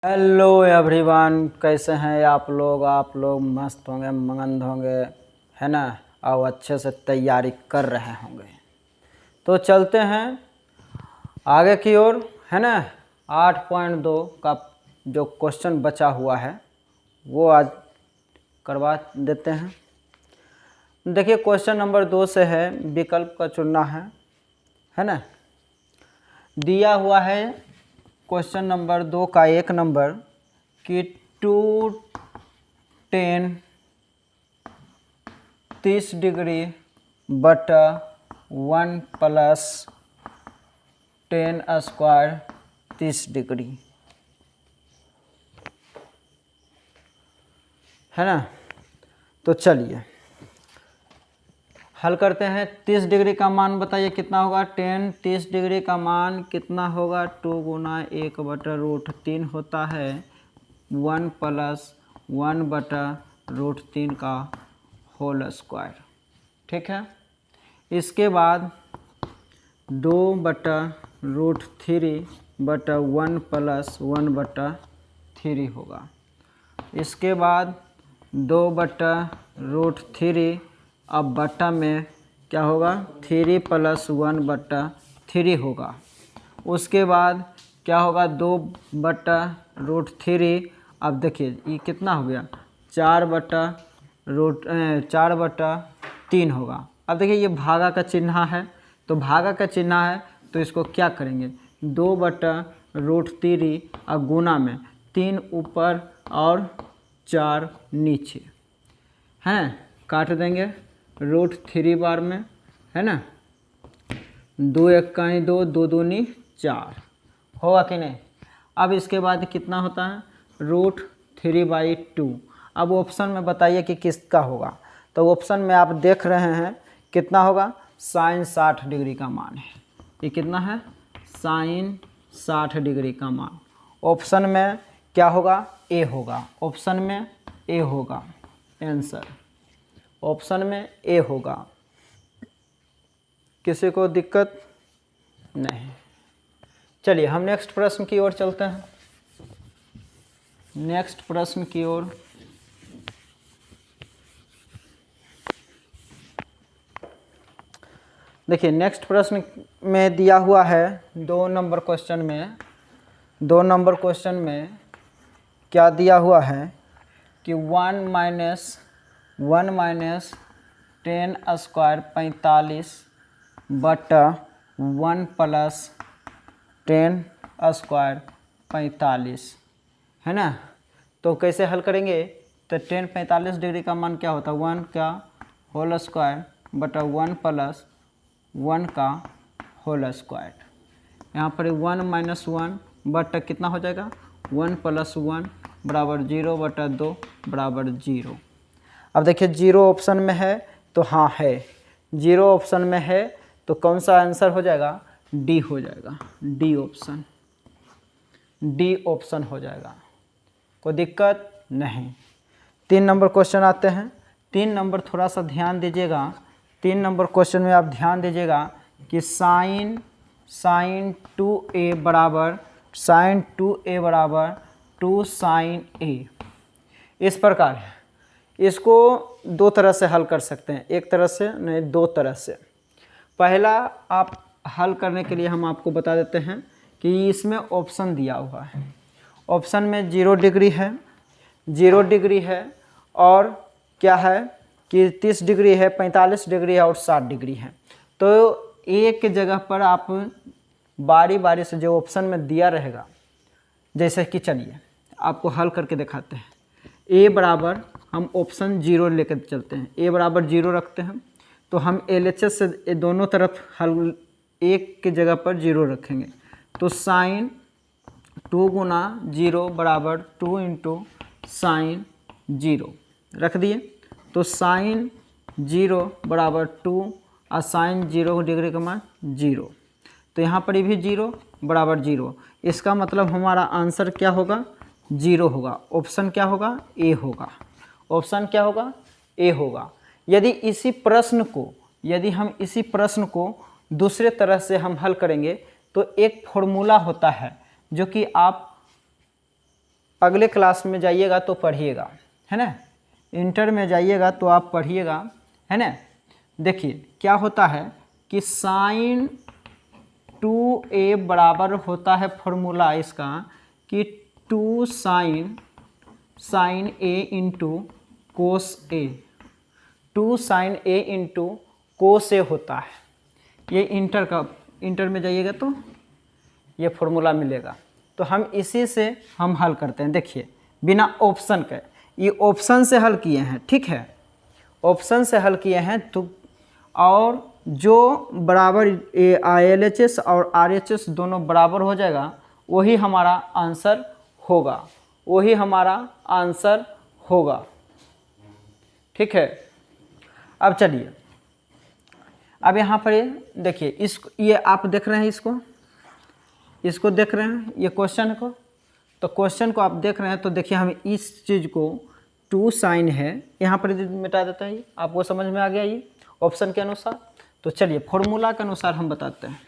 Hello everyone, कैसे हैं आप लोग मस्त होंगे, मगन होंगे, है ना। और अच्छे से तैयारी कर रहे होंगे। तो चलते हैं आगे की ओर, है ना। 8.2 का जो क्वेश्चन बचा हुआ है वो आज करवा देते हैं। देखिए, क्वेश्चन नंबर 2 से है, विकल्प का चुनना है ना। दिया हुआ है क्वेश्चन नंबर 2 का 1 नंबर कि 2tan 30 डिग्री बटा 1 प्लस tan स्क्वायर 30 डिग्री, है ना। तो चलिए हल करते हैं। 30 डिग्री का मान बताइए कितना होगा। tan 30 डिग्री का मान कितना होगा। 2 गुना 1/√3 होता है 1 प्लस 1/√3 का होल स्क्वायर, ठीक है। इसके बाद 2/√3/1 प्लस 1/3 होगा। इसके बाद 2/√3, अब बटा में क्या होगा, 3 प्लस 1/3 होगा। उसके बाद क्या होगा, 2/√3, अब देखिए ये कितना हो गया, 4/3 होगा। अब देखिए ये भागा का चिन्ह है, तो भागा का चिन्ह है तो इसको क्या करेंगे, 2/√3 और गुना में 3 ऊपर और 4 नीचे, हैं, काट देंगे √3 बार में, है ना। 2 1 2, 2 दूनी 4 होगा कि नहीं। अब इसके बाद कितना होता है, √3/2। अब ऑप्शन में बताइए कि किसका होगा। तो ऑप्शन में आप देख रहे हैं कितना होगा, sin 60 डिग्री का मान है। ये कितना है, sin 60 डिग्री का मान। ऑप्शन में क्या होगा, ए होगा। ऑप्शन में ए होगा आंसर, ऑप्शन में ए होगा। किसी को दिक्कत नहीं। चलिए हम नेक्स्ट प्रश्न की ओर चलते हैं। नेक्स्ट प्रश्न की ओर देखिए, नेक्स्ट प्रश्न में दिया हुआ है 2 नंबर क्वेश्चन में क्या दिया हुआ है कि 1 माइनस tan स्क्वायर 45 बटा 1 प्लस tan स्क्वायर 45, है ना। तो कैसे हल करेंगे, तो tan 45 डिग्री का मान क्या होता है, 1 का होल स्क्वायर बटा 1 प्लस 1 का होल स्क्वायर। यहाँ पर 1 माइनस 1 बटा कितना हो जाएगा, 1 प्लस 1 बराबर 0/2 बराबर 0। अब देखिए 0 ऑप्शन में है तो हाँ है, 0 ऑप्शन में है तो कौन सा आंसर हो जाएगा, डी हो जाएगा। डी ऑप्शन हो जाएगा, कोई दिक्कत नहीं। 3 नंबर क्वेश्चन आते हैं। 3 नंबर थोड़ा सा ध्यान दीजिएगा। 3 नंबर क्वेश्चन में आप ध्यान दीजिएगा कि साइन 2a बराबर 2 sin a, इस प्रकार है। इसको 2 तरह से हल कर सकते हैं, एक तरह से नहीं, 2 तरह से। पहला आप हल करने के लिए हम आपको बता देते हैं कि इसमें ऑप्शन दिया हुआ है। ऑप्शन में 0 डिग्री है और क्या है कि 30 डिग्री है, 45 डिग्री है और 60 डिग्री है। तो एक जगह पर आप बारी बारी से जो ऑप्शन में दिया रहेगा, जैसे कि चलिए आपको हल करके दिखाते हैं। ए बराबर, हम ऑप्शन 0 लेकर चलते हैं, ए बराबर 0 रखते हैं। तो हम LHS से दोनों तरफ हल एक की जगह पर 0 रखेंगे। तो साइन 2 गुना 0 बराबर 2 इंटू साइन 0 रख दिए। तो साइन 0 बराबर 2 और साइन 0 डिग्री का मान 0। तो यहाँ पर भी 0 बराबर 0। इसका मतलब हमारा आंसर क्या होगा, 0 होगा। ऑप्शन क्या होगा, ए होगा। ऑप्शन क्या होगा, ए होगा। यदि हम इसी प्रश्न को दूसरे तरह से हम हल करेंगे तो एक फॉर्मूला होता है जो कि आप अगले क्लास में जाइएगा तो पढ़िएगा, है ना। इंटर में जाइएगा तो आप पढ़िएगा, है ना। देखिए क्या होता है कि साइन 2a बराबर होता है, फॉर्मूला इसका कि 2 sine a into cos A, 2 sine a into cos A होता है। ये इंटर में जाइएगा तो ये फॉर्मूला मिलेगा। तो हम इसी से हम हल करते हैं। देखिए बिना ऑप्शन के, ये ऑप्शन से हल किए हैं, ठीक है, ऑप्शन से हल किए हैं। तो और जो बराबर LHS और RHS दोनों बराबर हो जाएगा, वही हमारा आंसर होगा, वही हमारा आंसर होगा, ठीक है। अब चलिए, अब यहाँ पर ये देखिए, इसको ये आप देख रहे हैं, इसको देख रहे हैं, ये क्वेश्चन को। तो क्वेश्चन को आप देख रहे हैं तो देखिए हम इस चीज़ को 2 साइन है यहाँ पर मिटा देता है। ये आपको समझ में आ गया ये ऑप्शन के अनुसार। तो चलिए फॉर्मूला के अनुसार हम बताते हैं।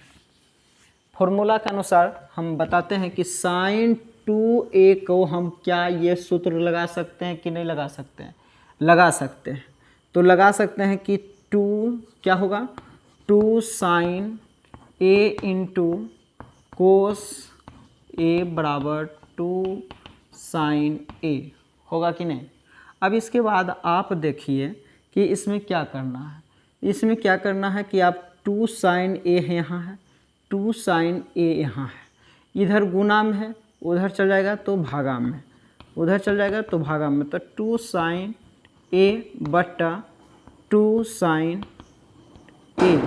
फॉर्मूला के अनुसार हम बताते हैं कि साइन 2a को हम क्या ये सूत्र लगा सकते हैं कि नहीं लगा सकते हैं? लगा सकते हैं। तो लगा सकते हैं कि 2 क्या होगा, 2 साइन a इंटू कोस ए बराबर 2 साइन a होगा कि नहीं। अब इसके बाद आप देखिए कि इसमें क्या करना है। इसमें क्या करना है कि आप 2 साइन a है यहाँ है, 2 साइन a यहाँ है, इधर गुना में है, उधर चल जाएगा तो भागा में, उधर चल जाएगा तो भागा में। तो 2 साइन a बट्टा 2 साइन a,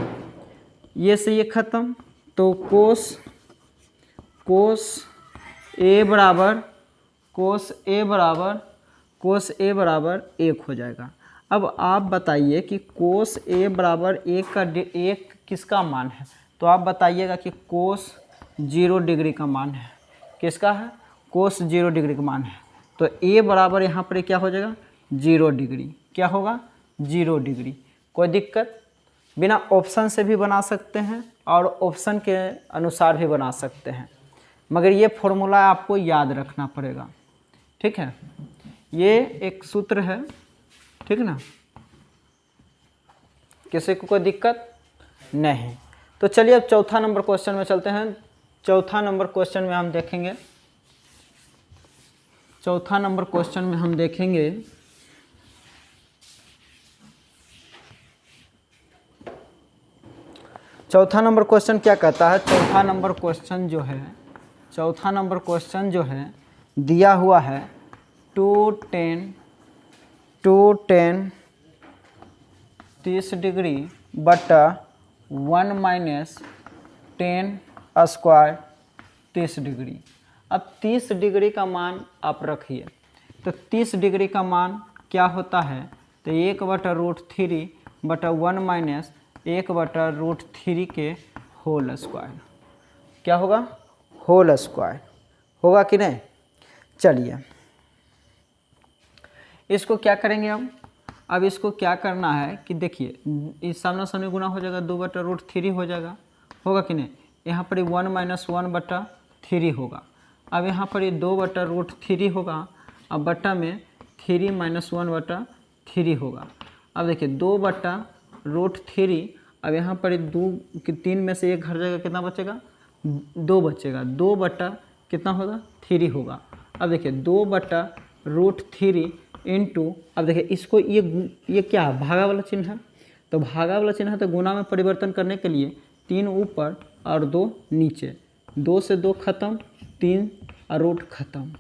ये से ये ख़त्म। तो कोस ए बराबर 1 हो जाएगा। अब आप बताइए कि कोस ए बराबर 1 किसका मान है? तो आप बताइएगा कि कोस 0 डिग्री का मान है। किसका है? कोस 0 डिग्री का मान है। तो ए बराबर यहाँ पर क्या हो जाएगा, 0 डिग्री। क्या होगा? 0 डिग्री। कोई दिक्कत? बिना ऑप्शन से भी बना सकते हैं और ऑप्शन के अनुसार भी बना सकते हैं, मगर ये फॉर्मूला आपको याद रखना पड़ेगा, ठीक है। ये एक सूत्र है, ठीक ना। किसी को कोई दिक्कत नहीं। तो चलिए अब चौथा नंबर क्वेश्चन में चलते हैं। चौथा नंबर क्वेश्चन में हम देखेंगे, चौथा नंबर क्वेश्चन में हम देखेंगे चौथा नंबर क्वेश्चन क्या कहता है। चौथा नंबर क्वेश्चन जो है दिया हुआ है 2tan 30 डिग्री बटा 1 माइनस टेन स्क्वायर 30 डिग्री। अब 30 डिग्री का मान आप रखिए। तो 30 डिग्री का मान क्या होता है? तो 1/√3 बटा 1 माइनस 1/√3 के होल स्क्वायर। क्या होगा? होल स्क्वायर होगा कि नहीं। चलिए इसको क्या करेंगे अब इसको क्या करना है कि देखिए इस सामने सामने गुना हो जाएगा, 2/√3 हो जाएगा, होगा कि नहीं। यहाँ पर 1 माइनस 1/3 होगा। अब यहाँ पर 2/√3 होगा, अब बट्टा में 3 माइनस 1/3 होगा। अब देखिए 2/√3, अब यहाँ पर 3 में से 1 हट जाएगा, कितना बचेगा? 2 बचेगा। 2 बट्टा कितना होगा? 3 होगा। अब देखिए 2/√3 इंटू, अब देखिए इसको ये क्या है? भागा वाला चिन्ह है। तो भागा वाला चिन्ह है तो गुना में परिवर्तन करने के लिए 3 ऊपर और 2 नीचे, 2 से 2 खत्म, 3 और रूट खत्म।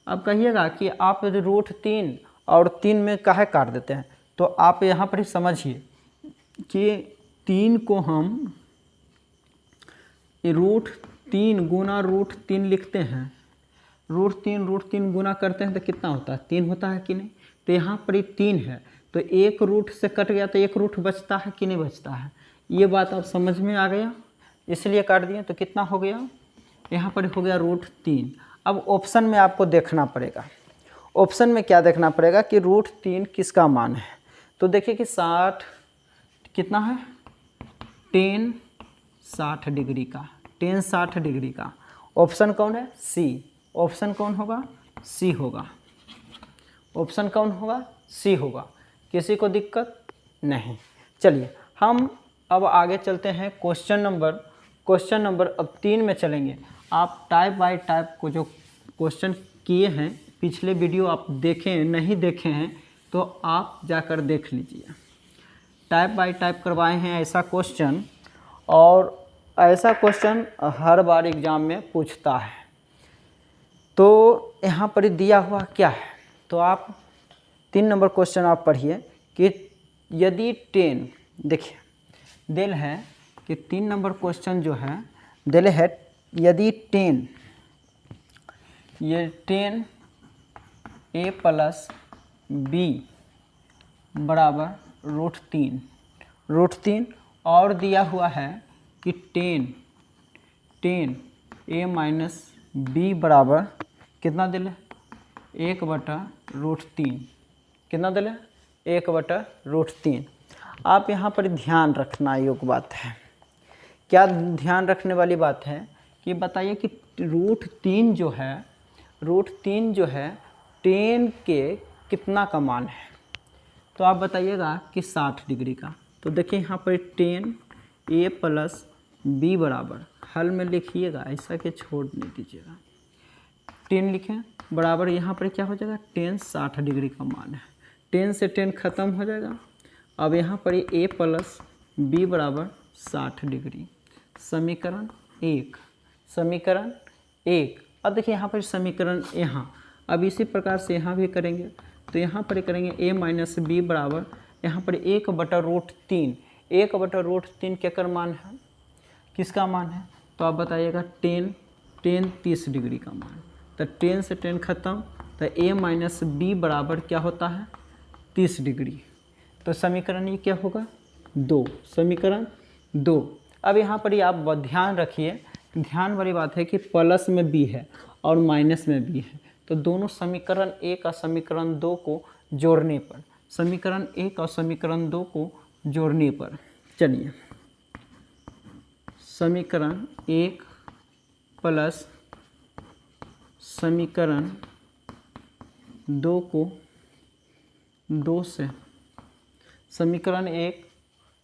अब कहिएगा कि आप √3 और 3 में काहे काट देते हैं? तो आप यहाँ पर ही समझिए कि 3 को हम √3 गुना √3 लिखते हैं। √3 गुना करते हैं तो कितना होता है? 3 होता है कि नहीं। तो यहाँ पर 3 है, तो 1 रूट से कट गया तो 1 रूट बचता है कि नहीं बचता है। ये बात आप समझ में आ गया, इसलिए काट दिए। तो कितना हो गया? यहाँ पर हो गया √3। अब ऑप्शन में आपको देखना पड़ेगा। ऑप्शन में क्या देखना पड़ेगा कि √3 किसका मान है। तो देखिए कि 60 कितना है? tan 60 डिग्री का, tan 60 डिग्री का। ऑप्शन कौन है? सी, ऑप्शन कौन होगा? सी होगा। ऑप्शन कौन होगा? सी होगा। किसी को दिक्कत नहीं। चलिए हम अब आगे चलते हैं क्वेश्चन नंबर अब 3 में चलेंगे। आप टाइप बाय टाइप को जो क्वेश्चन किए हैं पिछले वीडियो आप देखें नहीं देखे हैं तो आप जाकर देख लीजिए। टाइप बाय टाइप करवाए हैं ऐसा क्वेश्चन, और ऐसा क्वेश्चन हर बार एग्ज़ाम में पूछता है। तो यहाँ पर दिया हुआ क्या है, तो आप 3 नंबर क्वेश्चन आप पढ़िए कि यदि 10, देखिए दिल है कि 3 नंबर क्वेश्चन जो है दिल है, यदि 10 a प्लस b बराबर √3 और दिया हुआ है कि 10 a माइनस b बराबर कितना दिल है? 1/√3। कितना दिल है? 1/√3। आप यहाँ पर ध्यान रखना योग्य बात है। क्या ध्यान रखने वाली बात है कि बताइए कि √3 जो है 10 के कितना का मान है? तो आप बताइएगा कि 60 डिग्री का। तो देखिए यहाँ पर 10 a प्लस b बराबर, हल में लिखिएगा, ऐसा कि छोड़ नहीं दीजिएगा। 10 लिखें बराबर, यहाँ पर क्या हो जाएगा? 10 60 डिग्री का मान है। 10 से 10 ख़त्म हो जाएगा। अब यहाँ पर a प्लस b बराबर 60 डिग्री। समीकरण 1। अब देखिए यहाँ पर समीकरण अब इसी प्रकार से यहाँ भी करेंगे। तो यहाँ पर करेंगे a माइनस बी बराबर, यहाँ पर 1/√3। 1/√3 क्या कर मान है? किसका मान है? तो आप बताइएगा 10 30 डिग्री का मान। तो 10 से 10 ख़त्म, तो a माइनस बी बराबर क्या होता है? 30 डिग्री। तो समीकरण ये क्या होगा? 2। समीकरण 2। अब यहाँ पर आप ध्यान रखिए, ध्यान वाली बात है कि प्लस में b है और माइनस में b है, तो दोनों समीकरण 1 और समीकरण 2 को जोड़ने पर, समीकरण 1 और समीकरण 2 को जोड़ने पर, चलिए समीकरण 1 प्लस समीकरण 2 को 2 से, समीकरण 1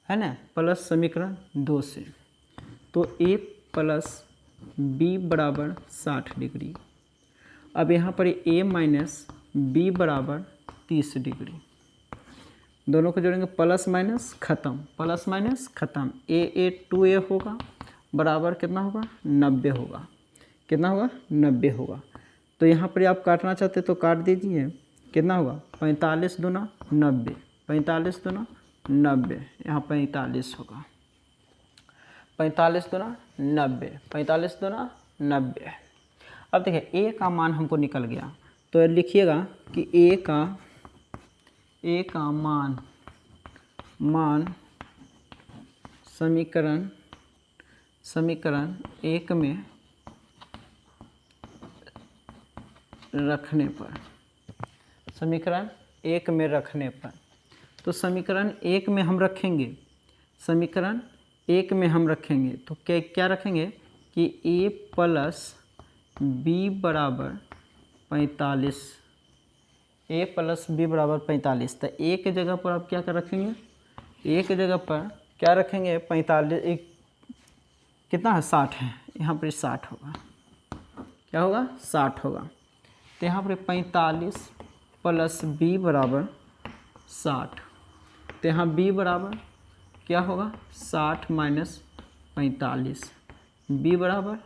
है ना प्लस समीकरण 2 से, तो a प्लस b बराबर 60 डिग्री। अब यहाँ पर a माइनस b बराबर 30 डिग्री। दोनों को जोड़ेंगे, प्लस माइनस ख़त्म, प्लस माइनस ख़त्म, a 2a होगा बराबर कितना होगा? 90 होगा। कितना होगा? 90 होगा। तो यहाँ पर आप काटना चाहते तो काट दीजिए। कितना होगा? 45 दूना 90, 45 दूना 90, यहाँ 45 होगा। 45 दूना 90, 45 दूना 90। अब देखिए a का मान हमको निकल गया, तो लिखिएगा कि a का मान समीकरण 1 में रखने पर, समीकरण 1 में रखने पर, तो समीकरण 1 में हम रखेंगे, समीकरण 1 में हम रखेंगे तो क्या रखेंगे कि a प्लस b बराबर 45, a प्लस b बराबर 45। तो a के जगह पर आप क्या कर रखेंगे? a के जगह पर क्या रखेंगे? 45, कितना है? 60 है, यहाँ पर 60 होगा। क्या होगा? 60 होगा। तो यहाँ पर 45 प्लस b बराबर 60, तो यहाँ b बराबर क्या होगा? 60 माइनस 45, b बराबर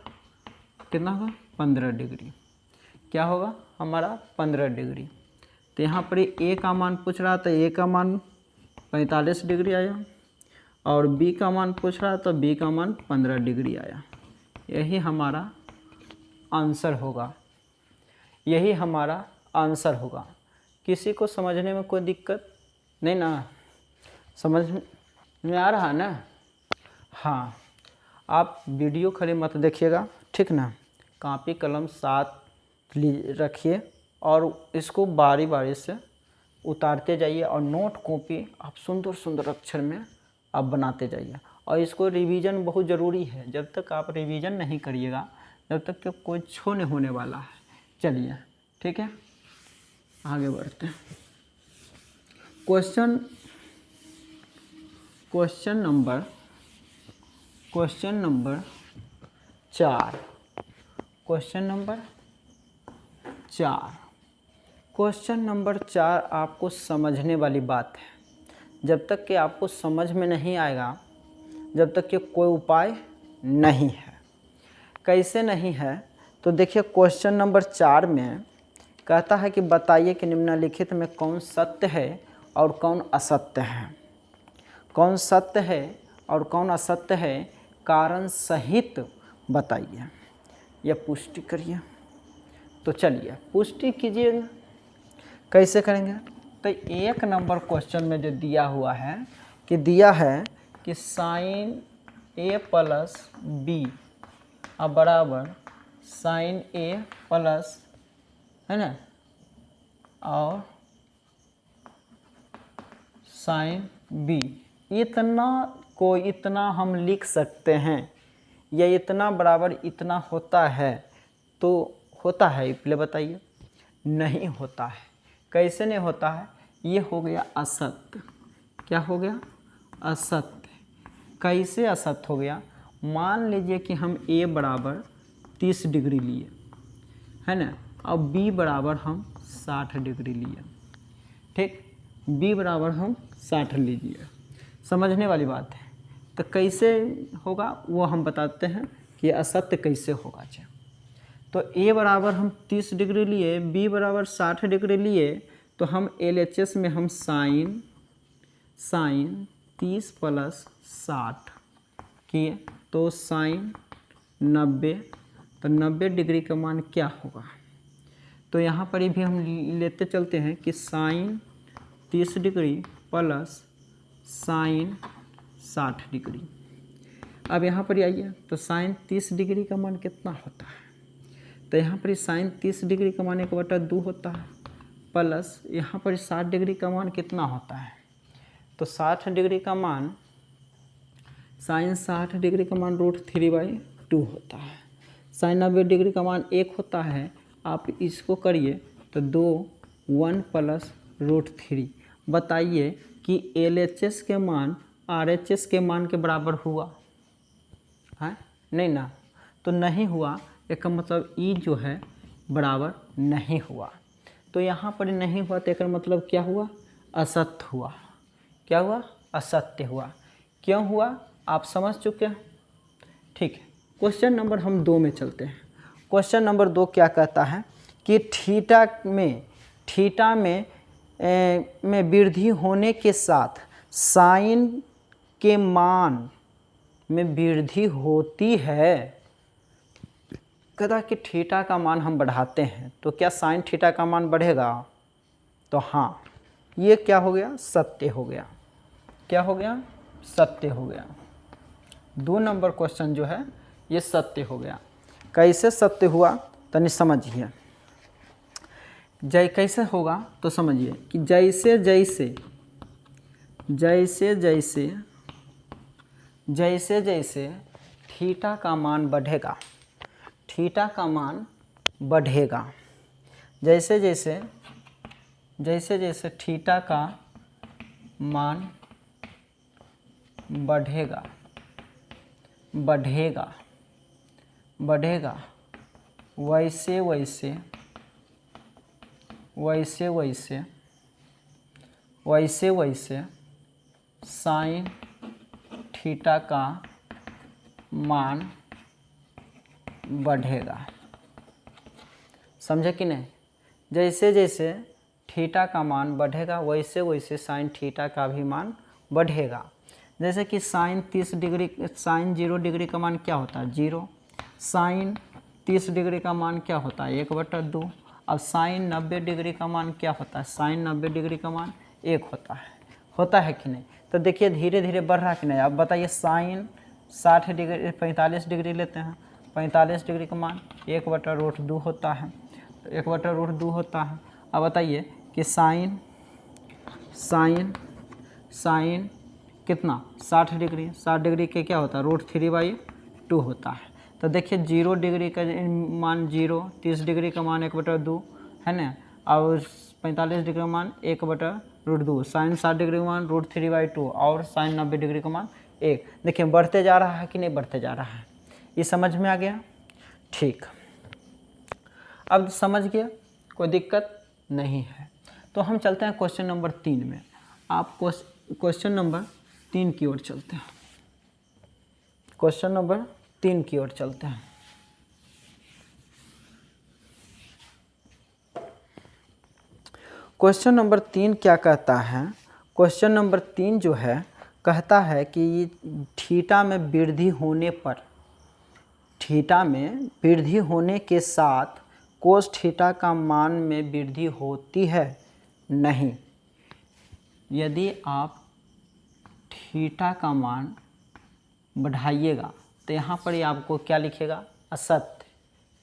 कितना होगा? 15 डिग्री। क्या होगा हमारा? 15 डिग्री। तो यहाँ पर a का मान पूछ रहा था, a का मान 45 डिग्री आया, और b का मान पूछ रहा तो b का मान 15 डिग्री आया। यही हमारा आंसर होगा, यही हमारा आंसर होगा। किसी को समझने में कोई दिक्कत नहीं ना? समझ में आ रहा ना? हाँ, आप वीडियो खाली मत देखिएगा, ठीक ना? कॉपी कलम साथ रखिए और इसको बारी बारी से उतारते जाइए, और नोट कॉपी आप सुंदर सुंदर अक्षर में आप बनाते जाइए। और इसको रिवीजन बहुत ज़रूरी है। जब तक आप रिवीजन नहीं करिएगा, जब तक कि कोई छो नहीं होने वाला है। चलिए ठीक है, आगे बढ़ते हैं। Question number 4। क्वेश्चन नंबर 4 आपको समझने वाली बात है। जब तक कि आपको समझ में नहीं आएगा, जब तक कि कोई उपाय नहीं है। कैसे नहीं है? तो देखिए क्वेश्चन नंबर 4 में कहता है कि बताइए कि निम्नलिखित में कौन सत्य है और कौन असत्य है। कौन सत्य है और कौन असत्य है, कारण सहित बताइए या पुष्टि करिए। तो चलिए पुष्टि कीजिएगा। कैसे करेंगे? तो 1 नंबर क्वेश्चन में जो दिया हुआ है कि साइन ए प्लस बी अब बराबर साइन ए प्लस, है ना, और साइन बी, इतना हम लिख सकते हैं या इतना बराबर इतना होता है। तो होता है, पहले बताइए। नहीं होता है। कैसे नहीं होता है? ये हो गया असत्य। क्या हो गया? असत्य। कैसे असत्य हो गया? मान लीजिए कि हम a बराबर 30 डिग्री लिए, है ना, और b बराबर हम 60 डिग्री लिए। ठीक, b बराबर हम 60 लीजिए। समझने वाली बात है। तो कैसे होगा वो हम बताते हैं कि असत्य कैसे होगा। तो a बराबर हम 30 डिग्री लिए, b बराबर 60 डिग्री लिए, तो हम LHS में हम साइन 30 प्लस 60 किए, तो साइन 90। तो 90 डिग्री का मान क्या होगा? तो यहाँ पर भी हम लेते चलते हैं कि sine 30 degree plus sine 60 degree. अब यहाँ पर आइए, तो साइन 30 डिग्री का मान कितना होता है? तो यहाँ पर साइन 30 डिग्री का मान 1/2 होता है, प्लस यहाँ पर 60 डिग्री का मान कितना होता है? तो 60 डिग्री का मान, साइन 60 डिग्री का मान √3/2 होता है। साइन 90 डिग्री का मान 1 होता है। आप इसको करिए तो 1 प्लस √3। बताइए कि LHS के मान RHS के मान के बराबर हुआ है? नहीं ना। तो नहीं हुआ, इसका मतलब ई जो है बराबर नहीं हुआ। तो यहाँ पर नहीं हुआ तो इसका मतलब क्या हुआ? असत्य हुआ। क्या हुआ? असत्य हुआ। क्यों हुआ? आप समझ चुके हैं। ठीक है, क्वेश्चन नंबर हम 2 में चलते हैं। क्वेश्चन नंबर 2 क्या कहता है कि थीटा में वृद्धि होने के साथ साइन के मान में वृद्धि होती है। कहता कि थीटा का मान हम बढ़ाते हैं तो क्या साइन थीटा का मान बढ़ेगा? तो हाँ, ये क्या हो गया? सत्य हो गया। क्या हो गया? सत्य हो गया। 2 नंबर क्वेश्चन जो है ये सत्य हो गया। कैसे सत्य हुआ तनी समझिए। कैसे होगा तो समझिए कि जैसे जैसे थीटा का मान बढ़ेगा, थीटा का मान बढ़ेगा, जैसे जैसे थीटा का मान बढ़ेगा वैसे वैसे साइन थीटा का मान बढ़ेगा। समझे कि नहीं? जैसे जैसे थीटा का मान बढ़ेगा वैसे वैसे साइन थीटा का भी मान बढ़ेगा। जैसे कि साइन 0 डिग्री का मान क्या होता है? 0। साइन 30 डिग्री का मान क्या होता है? 1/2। अब साइन 90 डिग्री का मान क्या होता है? साइन 90 डिग्री का मान 1 होता है कि नहीं? तो देखिए धीरे धीरे बढ़ रहा है कि नहीं? अब बताइए साइन 60 डिग्री 45 डिग्री लेते हैं, 45 डिग्री का मान 1/√2 होता है। तो 1/√2 होता है। अब बताइए कि साइन कितना? 60 डिग्री के क्या होता है? √3/2 होता है। तो देखिए 0 डिग्री का मान 0, 30 डिग्री का मान 1/2 है ना, और 45 डिग्री का मान 1/√2, साइन 60 डिग्री का मान √3/2 और साइन 90 डिग्री का मान 1। देखिए बढ़ते जा रहा है कि नहीं बढ़ते जा रहा है, ये समझ में आ गया। ठीक, अब समझ गया, कोई दिक्कत नहीं है। तो हम चलते हैं क्वेश्चन नंबर 3 में। आप क्वेश्चन नंबर 3 की ओर चलते हैं। क्वेश्चन नंबर 3 की ओर चलते हैं। क्वेश्चन नंबर 3 क्या कहता है? क्वेश्चन नंबर 3 जो है कहता है कि थीटा में वृद्धि होने पर, थीटा में वृद्धि होने के साथ कोस थीटा का मान में वृद्धि होती है नहीं। यदि आप थीटा का मान बढ़ाइएगा तो यहाँ पर ही आपको क्या लिखेगा? असत्य।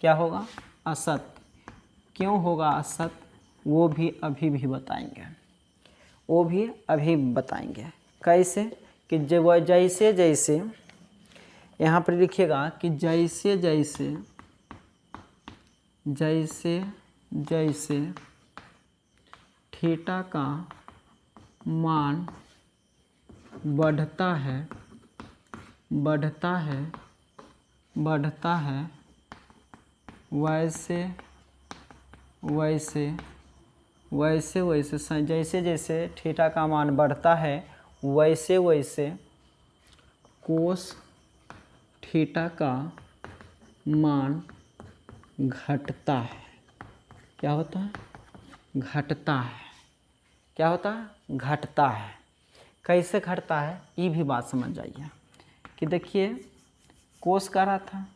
क्या होगा? असत्य। क्यों होगा असत्य? वो भी अभी बताएंगे, वो भी अभी बताएंगे। कैसे? कि जब जैसे जैसे यहाँ पर लिखिएगा कि जैसे जैसे जैसे जैसे थीटा का मान बढ़ता है बढ़ता है बढ़ता है, वैसे वैसे वैसे वैसे जैसे जैसे थीटा का मान बढ़ता है वैसे वैसे कोस थीटा का मान घटता है। क्या होता है? घटता है। क्या होता है? घटता है। कैसे घटता है ये भी बात समझ जाइए। कि देखिए कोस का रहा था,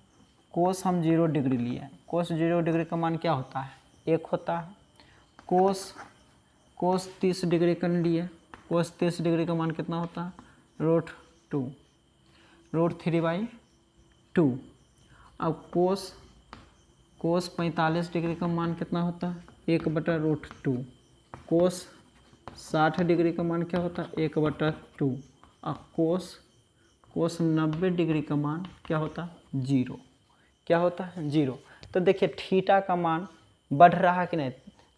कोस हम 0 डिग्री लिए, कोस 0 डिग्री का मान क्या होता है? 1 होता है। कोस 30 डिग्री कर लिए, कोस 30 डिग्री का मान कितना होता है? √2, √3/2। अब कोस 45 डिग्री का मान कितना होता है? 1/√2। कोस 60 डिग्री का मान क्या होता है? 1/2। अब कोस 90 डिग्री का मान क्या होता है? 0। क्या होता है? 0। तो देखिए थीटा का मान बढ़ रहा है कि नहीं?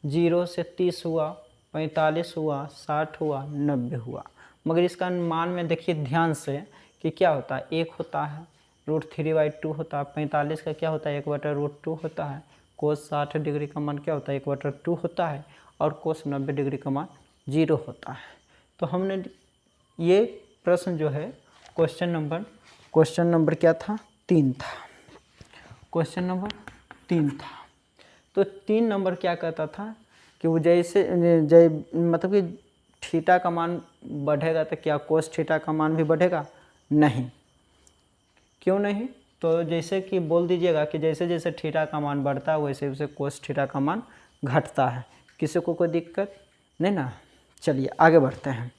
0 से 30 हुआ, 45 हुआ, 60 हुआ, 90 हुआ, मगर इसका मान में देखिए ध्यान से कि क्या होता है? 1 होता है, √3/2 होता है, 45 का क्या होता है? 1/√2 होता है। कोस 60 डिग्री का मान क्या होता है? 1/2 होता है, और कोस 90 डिग्री का मान 0 होता है। तो हमने ये प्रश्न जो है क्वेश्चन नंबर क्या था? 3 था। क्वेश्चन नंबर 3 था। तो 3 नंबर क्या कहता था? कि वो मतलब कि थीटा का मान बढ़ेगा तो क्या कोस थीटा का मान भी बढ़ेगा? नहीं। क्यों नहीं? तो जैसे कि बोल दीजिएगा कि जैसे जैसे थीटा का मान बढ़ता है वैसे वैसे कोस थीटा का मान घटता है। किसी को कोई दिक्कत नहीं ना? चलिए आगे बढ़ते हैं।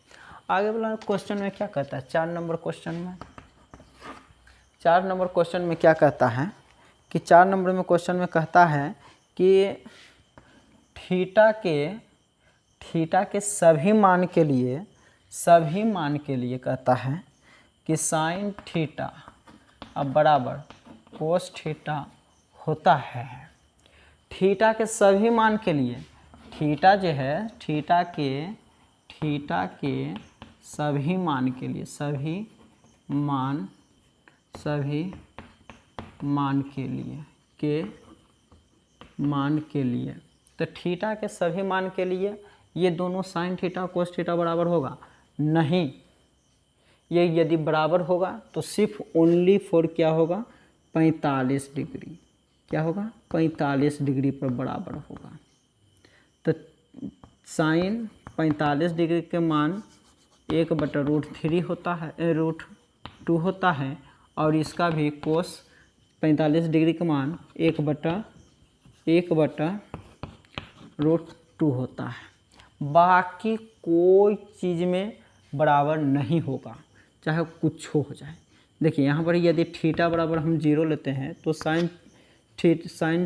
आगे वाला क्वेश्चन में क्या कहता है? 4 नंबर क्वेश्चन में, 4 नंबर क्वेश्चन में क्या कहता है? कि 4 नंबर में क्वेश्चन में कहता है कि थीटा के सभी मान के लिए कहता है कि साइन थीटा अब बराबर कोस थीटा होता है। थीटा के सभी मान के लिए, थीटा जो है थीटा के सभी मान के लिए, सभी मान के लिए, तो थीटा के सभी मान के लिए ये दोनों साइन थीटा कोस थीटा बराबर होगा? नहीं। ये यदि बराबर होगा तो सिर्फ ओनली फॉर क्या होगा? 45 डिग्री। क्या होगा? 45 डिग्री पर बराबर होगा। तो साइन 45 डिग्री के मान 1/√3 होता है, √2 होता है, और इसका भी कोस 45 डिग्री का मान 1/√2 होता है। बाकी कोई चीज़ में बराबर नहीं होगा, चाहे कुछ हो जाए। देखिए यहाँ पर यदि थीटा बराबर हम 0 लेते हैं तो साइन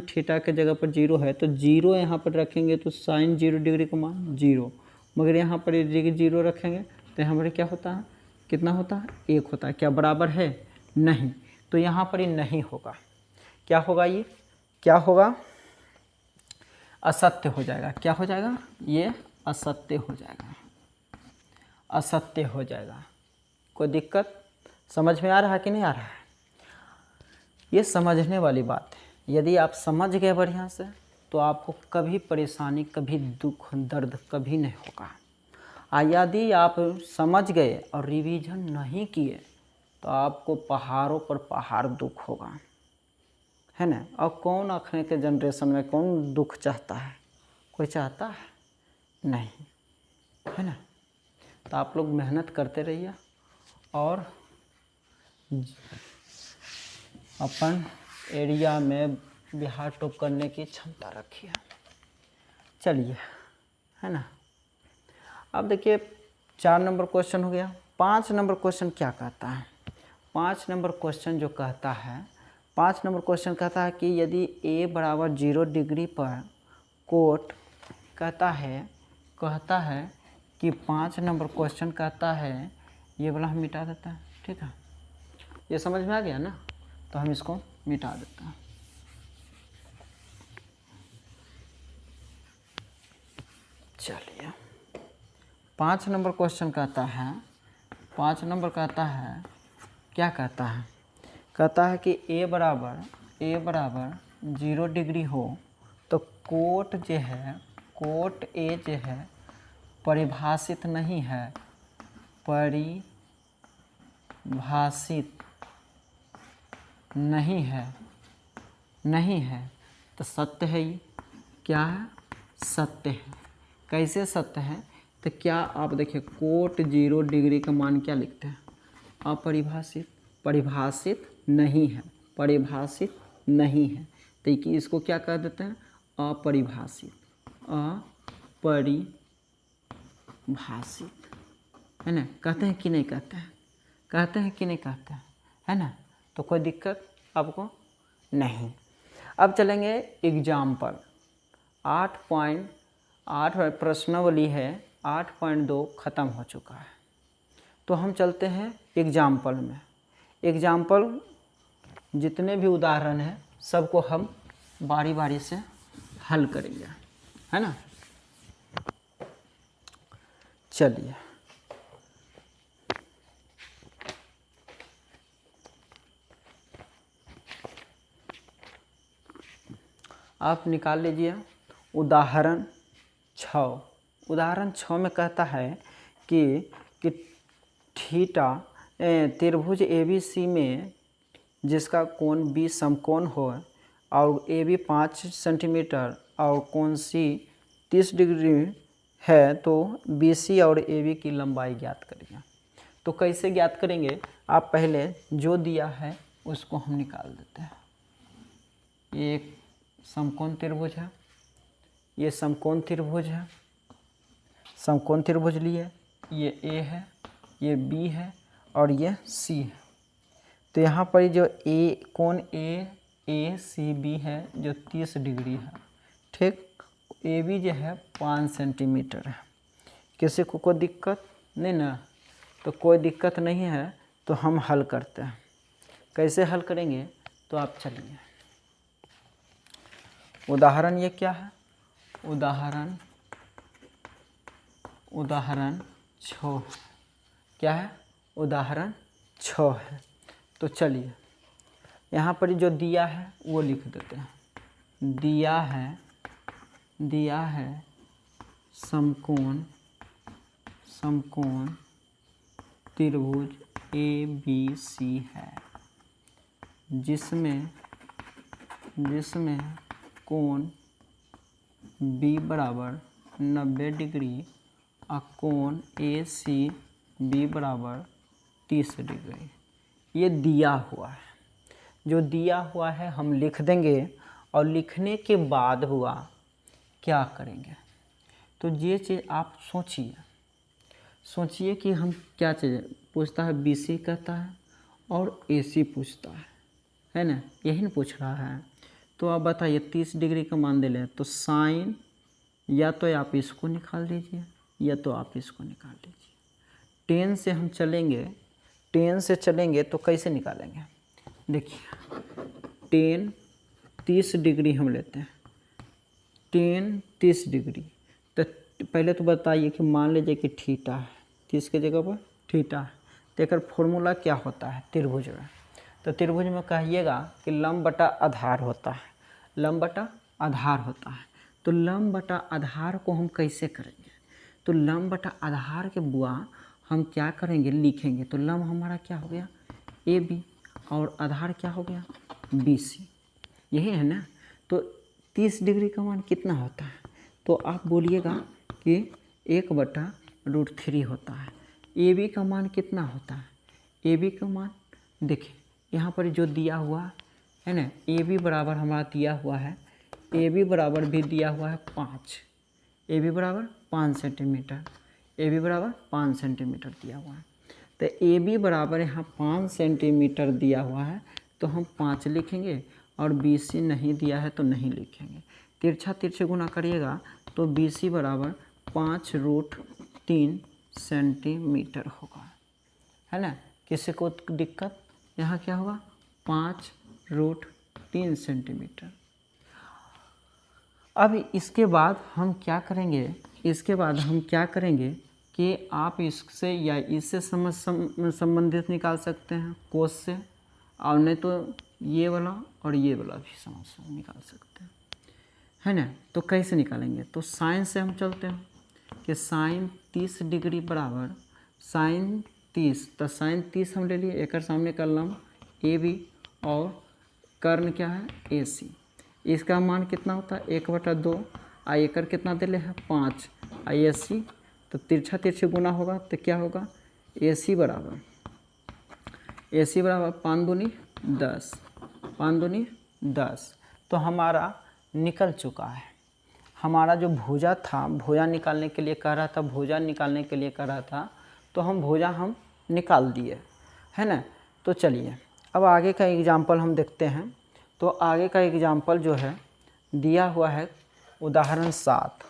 थीटा के जगह पर 0 है तो 0 यहाँ पर रखेंगे तो साइन 0 डिग्री का मान 0, मगर यहाँ पर यदि 0 रखेंगे तो यहाँ पर क्या होता है? कितना होता है? 1 होता है। क्या बराबर है? नहीं। तो यहाँ पर ये नहीं होगा। क्या होगा? ये क्या होगा? असत्य हो जाएगा। क्या हो जाएगा? ये असत्य हो जाएगा, असत्य हो जाएगा। कोई दिक्कत? समझ में आ रहा है कि नहीं आ रहा है? ये समझने वाली बात है। यदि आप समझ गए बढ़िया से तो आपको कभी परेशानी, कभी दुख, दर्द कभी नहीं होगा। यदि आप समझ गए और रिवीजन नहीं किए तो आपको पहाड़ों पर पहाड़ दुख होगा, है ना। और कौन अखने के जनरेशन में कौन दुख चाहता है? कोई चाहता है? नहीं, है ना। तो आप लोग मेहनत करते रहिए और अपन एरिया में बिहार टॉप करने की क्षमता रखिए। चलिए, है ना। अब देखिए 4 नंबर क्वेश्चन हो गया। 5 नंबर क्वेश्चन क्या कहता है? 5 नंबर क्वेश्चन जो कहता है, 5 नंबर क्वेश्चन कहता है कि यदि a बराबर 0 डिग्री पर कोट कहता है कि 5 नंबर क्वेश्चन कहता है, ये वाला हम मिटा देते हैं, ठीक है। ये समझ में आ गया ना, तो हम इसको मिटा देते हैं। चलिए, 5 नंबर क्वेश्चन कहता है, 5 नंबर कहता है, क्या कहता है? कहता है कि a बराबर 0 डिग्री हो तो कोट जो है, कोट a जो है परिभाषित नहीं है, परिभाषित नहीं है तो सत्य है। ये क्या है? सत्य है। कैसे सत्य है? तो क्या आप देखिए, कोट 0 डिग्री का मान क्या लिखते हैं? अपरिभाषित, परिभाषित नहीं है, परिभाषित नहीं है। तो कि इसको क्या कह देते हैं? अपरिभाषित, अपरिभाषित, है ना। कहते हैं कि नहीं कहते हैं? कहते हैं कि नहीं कहते हैं, है ना। तो कोई दिक्कत आपको नहीं। अब चलेंगे एग्जाम्पल। 8.8 प्रश्नावली है, 8.2 ख़त्म हो चुका है। तो हम चलते हैं एग्जाम्पल में। एग्जाम्पल जितने भी उदाहरण हैं सबको हम बारी बारी से हल करेंगे, है ना। चलिए, आप निकाल लीजिए उदाहरण 6। उदाहरण 6 में कहता है कि थीटा त्रिभुज ABC में जिसका कोण B समकोण हो और AB 5 सेंटीमीटर और कोण C 30 डिग्री है, तो BC और AB की लंबाई ज्ञात करिए। तो कैसे ज्ञात करेंगे? आप पहले जो दिया है उसको हम निकाल देते हैं। ये एक समकोण त्रिभुज है, ये समकोण त्रिभुज है, समकोण त्रिभुज लिए, ये A है, ये B है और ये C है। तो यहाँ पर जो कोण ACB है जो 30 डिग्री है, ठीक। AB जो है 5 सेंटीमीटर है। किसी को कोई दिक्कत नहीं ना? तो कोई दिक्कत नहीं है तो हम हल करते हैं। कैसे हल करेंगे? तो आप चलिए, उदाहरण ये क्या है? उदाहरण 6 क्या है? उदाहरण 6 है। तो चलिए, यहाँ पर जो दिया है वो लिख देते हैं। दिया है समकोण त्रिभुज ABC है जिसमें कोण B बराबर 90 डिग्री और कोण ACB बराबर 30 डिग्री। ये दिया हुआ है। जो दिया हुआ है हम लिख देंगे और लिखने के बाद हुआ क्या करेंगे? तो ये चीज़ आप सोचिए कि हम क्या चीज़ पूछता है? BC कहता है और AC पूछता है ना, यही ना पूछ रहा है। तो आप बताइए 30 डिग्री का मान दे लें तो साइन, या तो आप इसको निकाल दीजिए या तो आप इसको निकाल दीजिए। 10 से हम चलेंगे, 10 से चलेंगे तो कैसे निकालेंगे? देखिए 10 30 डिग्री हम लेते हैं, 10 30 डिग्री। तो पहले तो बताइए कि मान लीजिए कि थीटा है, 30 के जगह पर थीटा है, तो एक फॉर्मूला क्या होता है त्रिभुज में? तो त्रिभुज में कहिएगा कि लंब बटा आधार होता है, लंब बटा आधार होता है। तो लंब बटा आधार को हम कैसे करेंगे? तो लंब बटा आधार के बुआ हम क्या करेंगे, लिखेंगे। तो लंब हमारा क्या हो गया ए बी, और आधार क्या हो गया बी सी, यही है ना। तो 30 डिग्री का मान कितना होता है? तो आप बोलिएगा कि 1/√3 होता है। ए बी का मान कितना होता है? ए बी का मान देखिए यहाँ पर जो दिया हुआ है ना, ए बी बराबर हमारा दिया हुआ है, ए बी बराबर भी दिया हुआ है 5, ए बी बराबर 5 सेंटीमीटर, ए बी बराबर 5 सेंटीमीटर दिया हुआ है। तो ए बी बराबर यहाँ 5 सेंटीमीटर दिया हुआ है, तो हम 5 लिखेंगे, और बी सी नहीं दिया है तो नहीं लिखेंगे। तिरछा तिरछे गुना करिएगा तो बी सी बराबर 5√3 सेंटीमीटर होगा, है ना। किसी को दिक्कत? यहाँ क्या होगा 5√3 सेंटीमीटर। अब इसके बाद हम क्या करेंगे, इसके बाद हम क्या करेंगे कि आप इससे या इससे संबंधित निकाल सकते हैं कोस से, और नहीं तो ये वाला और ये वाला भी समस्या निकाल सकते हैं, है ना। तो कैसे निकालेंगे? तो साइन से हम चलते हैं कि साइन 30 डिग्री बराबर साइन 30, तो साइन 30 हम ले लिए, एक सामने का लंब ए बी और कर्ण क्या है ए सी। इसका मान कितना होता है 1/2, आ एकर कितना दे है 5, आ ए सी, तो तिरछा तिरछे गुना होगा तो क्या होगा ए सी बराबर 5 दूनी 10, 5 दूनी 10। तो हमारा निकल चुका है। हमारा जो भुजा था, भुजा निकालने के लिए कह रहा था, भुजा निकालने के लिए कह रहा था, तो हम भुजा हम निकाल दिए, है ना। तो चलिए अब आगे का एग्जाम्पल हम देखते हैं। तो आगे का एग्जाम्पल जो है दिया हुआ है उदाहरण 7।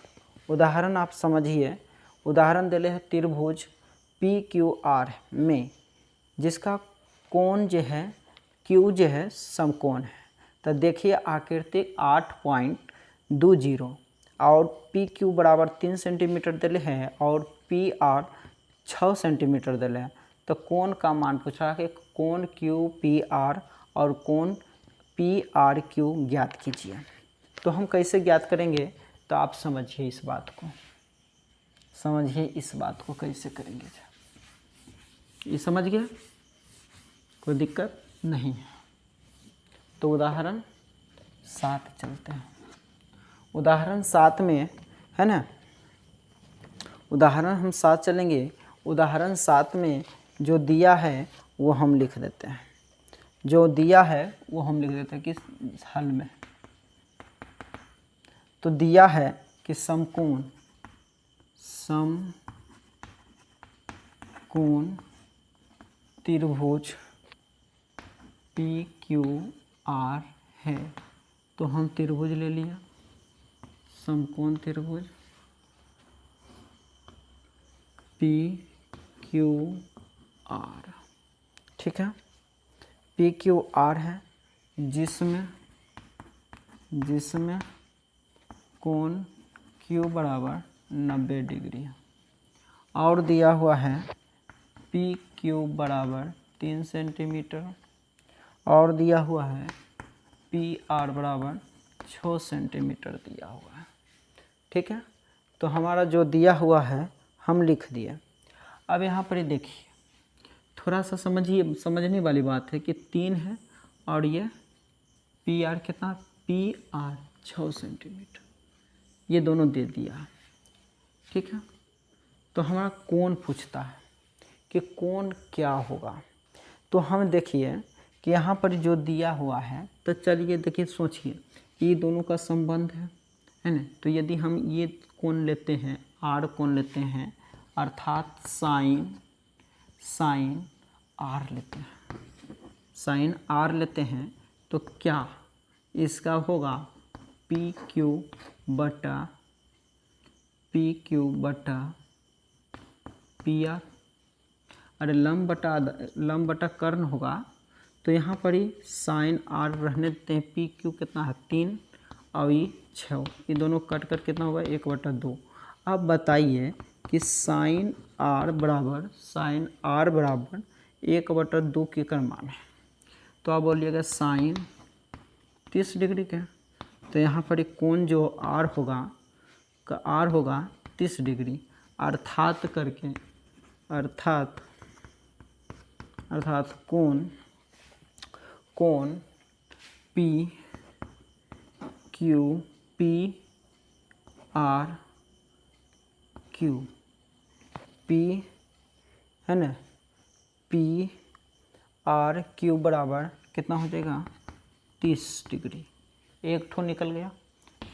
उदाहरण आप समझिए, उदाहरण दिले है त्रिभुज पी क्यू आर में जिसका कोण जो है क्यू जो है समकोण है। तो देखिए आकृति 8.20 और पी क्यू बराबर 3 सेंटीमीटर दिले हैं और पी आर 6 सेंटीमीटर दिले हैं। तो कोण का मान पूछ रहा है कि कोण क्यू पी आर और कोण पी आर क्यू ज्ञात कीजिए। तो हम कैसे ज्ञात करेंगे? तो आप समझिए इस बात को, समझिए इस बात को कैसे करेंगे। ये समझ गया? कोई दिक्कत नहीं है। तो उदाहरण 7 चलते हैं। उदाहरण 7 में है ना, उदाहरण हम 7 चलेंगे। उदाहरण 7 में जो दिया है वो हम लिख देते हैं, जो दिया है वो हम लिख देते हैं किस हल में। तो दिया है कि समकोण त्रिभुज पी क्यू आर है। तो हम त्रिभुज ले लिया, समकोण त्रिभुज पी क्यू आर, ठीक है। पी क्यू आर है जिसमें कोण क्यू बराबर 90 डिग्री है, और दिया हुआ है पी क्यू बराबर 3 सेंटीमीटर, और दिया हुआ है पी आर बराबर 6 सेंटीमीटर दिया हुआ है, ठीक है। तो हमारा जो दिया हुआ है हम लिख दिए। अब यहाँ पर देखिए थोड़ा सा समझिए, समझने वाली बात है कि 3 है और ये पी आर कितना, पी आर 6 सेंटीमीटर, ये दोनों दे दिया, ठीक है। तो हमारा कोण पूछता है कि कोण क्या होगा। तो हम देखिए कि यहाँ पर जो दिया हुआ है, तो चलिए देखिए सोचिए ये दोनों का संबंध है ना। तो यदि हम ये कोण लेते हैं, आर कोण लेते हैं, अर्थात साइन आर लेते हैं, साइन आर लेते हैं, तो क्या इसका होगा पी क्यू बटा पी आर। अरे लंब बटा कर्ण होगा, तो यहाँ पर ही साइन आर रहने देते हैं, पी क्यू कितना है 3 और ये 6, ये दोनों कट कर कितना होगा 1/2। अब बताइए कि साइन आर बराबर 1/2 केकर मान है। तो आप बोलिएगा साइन 30 डिग्री का, तो यहाँ पर एक कोण जो आर होगा 30 डिग्री, अर्थात कोण पी आर क्यू, पी है ना, पी आर क्यू बराबर कितना हो जाएगा 30 डिग्री। एक ठो निकल गया,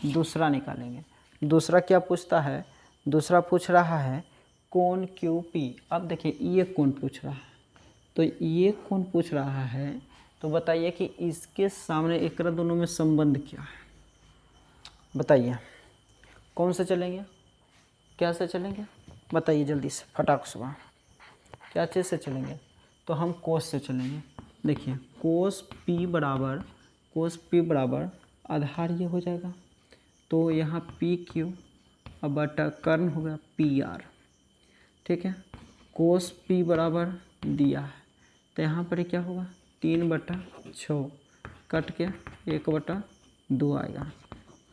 दूसरा निकालेंगे। दूसरा क्या पूछता है, दूसरा पूछ रहा है कोण क्यू पी। अब देखिए ये कोण पूछ रहा है, तो ये कोण पूछ रहा है, तो बताइए कि इसके सामने एक दोनों में संबंध क्या है, बताइए कौन से चलेंगे, क्या से चलेंगे, बताइए जल्दी से फटाक से, क्या चीज़ से चलेंगे। तो हम कोस से चलेंगे। देखिए कोस पी बराबर आधार ये हो जाएगा, तो यहाँ पी क्यू अब बटा कर्ण होगा पी आर, ठीक है। कोस पी बराबर दिया है, तो यहाँ पर क्या होगा 3/6 कट के 1/2 आएगा।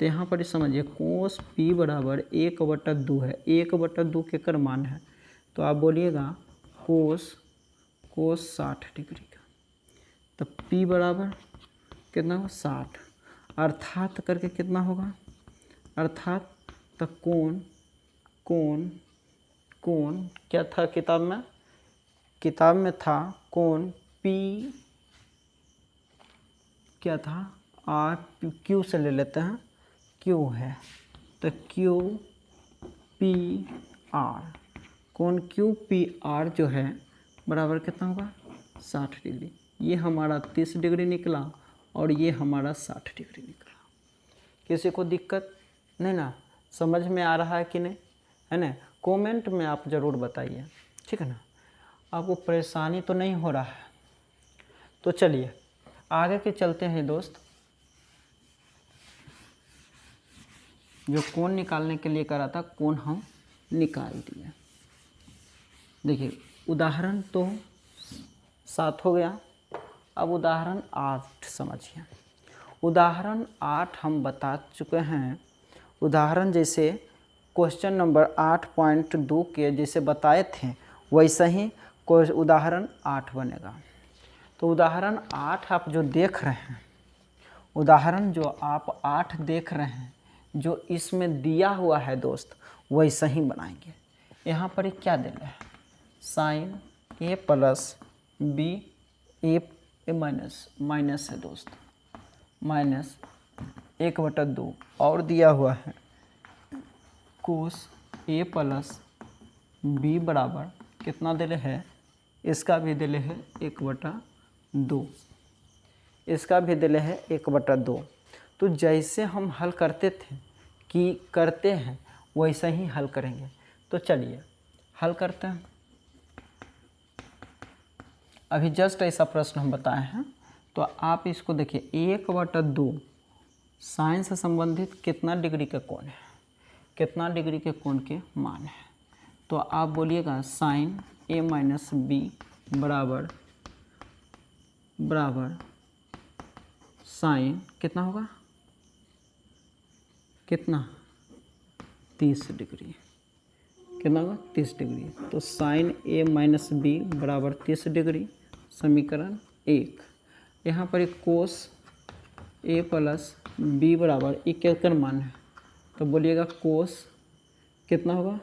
तो यहाँ पर समझिए कोस पी बराबर 1/2 है, 1/2 के कर मान है, तो आप बोलिएगा कोस 60 डिग्री का। तो पी बराबर कितना होगा 60, अर्थात करके कितना होगा, अर्थात तो कोण क्या था किताब में था कोण पी क्या था आर क्यू से ले लेते हैं, क्यू है, तो क्यू पी आर, कोण क्यू पी आर जो है बराबर कितना होगा 60 डिग्री। ये हमारा 30 डिग्री निकला और ये हमारा 60 डिग्री निकला। किसी को दिक्कत नहीं ना, समझ में आ रहा है कि नहीं, है ना। कमेंट में आप ज़रूर बताइए, ठीक है ना, आपको परेशानी तो नहीं हो रहा है। तो चलिए आगे के चलते हैं दोस्त। जो कोण निकालने के लिए करा था, कोण हम निकाल दिए। देखिए उदाहरण तो 7 हो गया, अब उदाहरण 8 समझिए। उदाहरण 8 हम बता चुके हैं। उदाहरण जैसे क्वेश्चन नंबर 8.2 के जैसे बताए थे वैसा ही उदाहरण 8 बनेगा। तो उदाहरण 8 आप जो देख रहे हैं, उदाहरण जो आप 8 देख रहे हैं, जो इसमें दिया हुआ है दोस्त वैसा ही बनाएंगे। यहाँ पर क्या दे रहा है, साइन ए प्लस बी ए माइनस है दोस्त, माइनस 1/2 और दिया हुआ है कोस ए प्लस बी बराबर कितना दे रहे हैं, इसका भी दे रहे हैं 1/2, इसका भी दे रहे हैं 1/2। तो जैसे हम हल करते हैं वैसा ही हल करेंगे। तो चलिए हल करते हैं। अभी जस्ट ऐसा प्रश्न हम बताए हैं, तो आप इसको देखिए 1/2 साइन से संबंधित कितना डिग्री का कोण है, कितना डिग्री के कोण के मान है। तो आप बोलिएगा साइन ए माइनस बी बराबर साइन कितना होगा, कितना 30 डिग्री, कितना होगा 30 डिग्री। तो साइन ए माइनस बी बराबर 30 डिग्री, समीकरण 1। यहाँ पर एक कोस ए प्लस बी बराबर एक क्या मान है, तो बोलिएगा कोस कितना होगा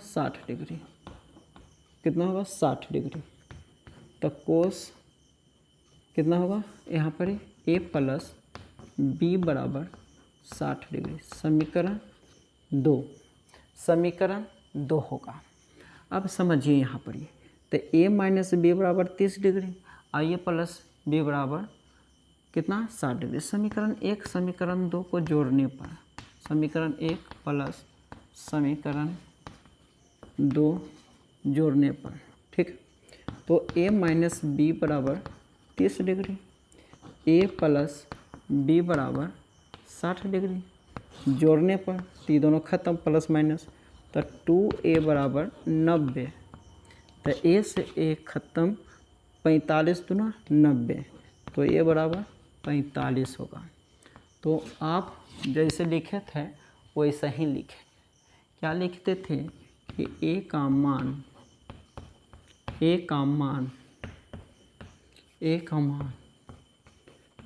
60 डिग्री, कितना होगा 60 डिग्री। तो कोस कितना होगा, यहाँ पर ए प्लस बी बराबर 60 डिग्री, समीकरण 2 होगा। अब समझिए यहाँ पर ये, तो ए माइनस बी बराबर 30 डिग्री और ए प्लस बी बराबर कितना 60 डिग्री। समीकरण 1 समीकरण 2 को जोड़ने पर समीकरण 1 प्लस समीकरण 2 जोड़ने पर, ठीक। तो a माइनस बी बराबर 30 डिग्री, a प्लस बी बराबर 60 डिग्री। जोड़ने पर ये दोनों खत्म, प्लस माइनस, तो 2a बराबर 90। तो a से a खत्म, 45 दूना 90, तो a बराबर 45 होगा। तो आप जैसे लिखे थे वैसा ही लिखें। क्या लिखते थे कि a का मान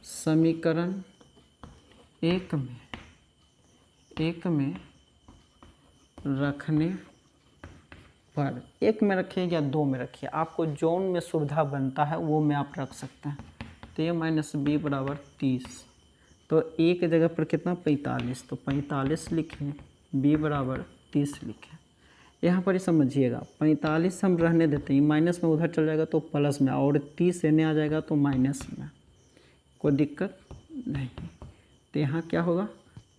समीकरण एक में रखने पर, एक में रखिए या दो में रखिए, आपको जोन में सुविधा बनता है वो में आप रख सकते हैं। तो a माइनस बी बराबर 30, तो a की जगह पर कितना 45, तो 45 लिखें, b बराबर 30 लिखें। यहाँ पर ही समझिएगा 45 हम रहने देते हैं, माइनस में उधर चल जाएगा तो प्लस में, और 30 एने आ जाएगा तो माइनस में, कोई दिक्कत नहीं। तो यहाँ क्या होगा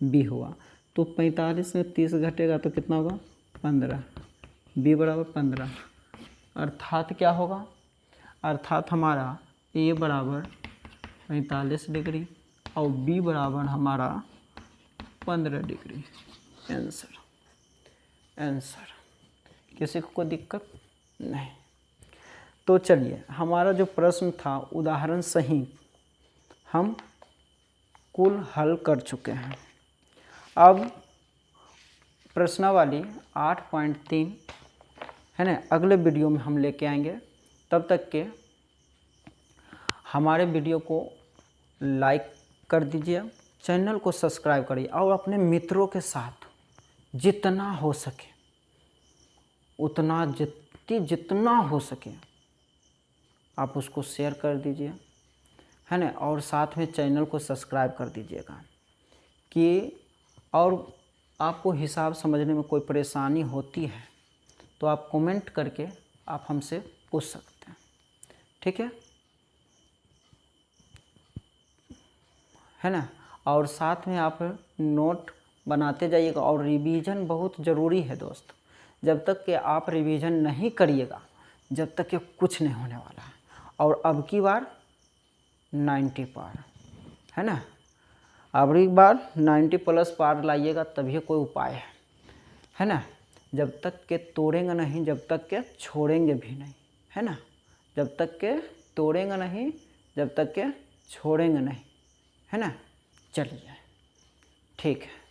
b होगा। तो 45 में 30 घटेगा तो कितना होगा 15, b बराबर 15, अर्थात क्या होगा, अर्थात हमारा a बराबर 45 डिग्री और b बराबर हमारा 15 डिग्री। आंसर किसी को कोई दिक्कत नहीं। तो चलिए, हमारा जो प्रश्न था उदाहरण सही हम कुल हल कर चुके हैं। अब प्रश्नावली 8.3 है ना, अगले वीडियो में हम लेके आएंगे। तब तक के हमारे वीडियो को लाइक कर दीजिए, चैनल को सब्सक्राइब करिए और अपने मित्रों के साथ जितना हो सके उतना, जितना हो सके आप उसको शेयर कर दीजिए, है ना। और साथ में चैनल को सब्सक्राइब कर दीजिएगा कि, और आपको हिसाब समझने में कोई परेशानी होती है तो आप कमेंट करके आप हमसे पूछ सकते हैं, ठीक है ना। और साथ में आप नोट बनाते जाइएगा, और रिवीजन बहुत ज़रूरी है दोस्त। जब तक कि आप रिवीजन नहीं करिएगा जब तक कि कुछ नहीं होने वाला है। और अब की बार 90 पार, है ना, अब की बार 90 प्लस पार लाइएगा तभी कोई उपाय है ना। जब तक के तोड़ेंगे नहीं, जब तक के छोड़ेंगे भी नहीं, है ना। जब तक के तोड़ेंगे नहीं, जब तक के छोड़ेंगे नहीं, है ना। चलिए ठीक है।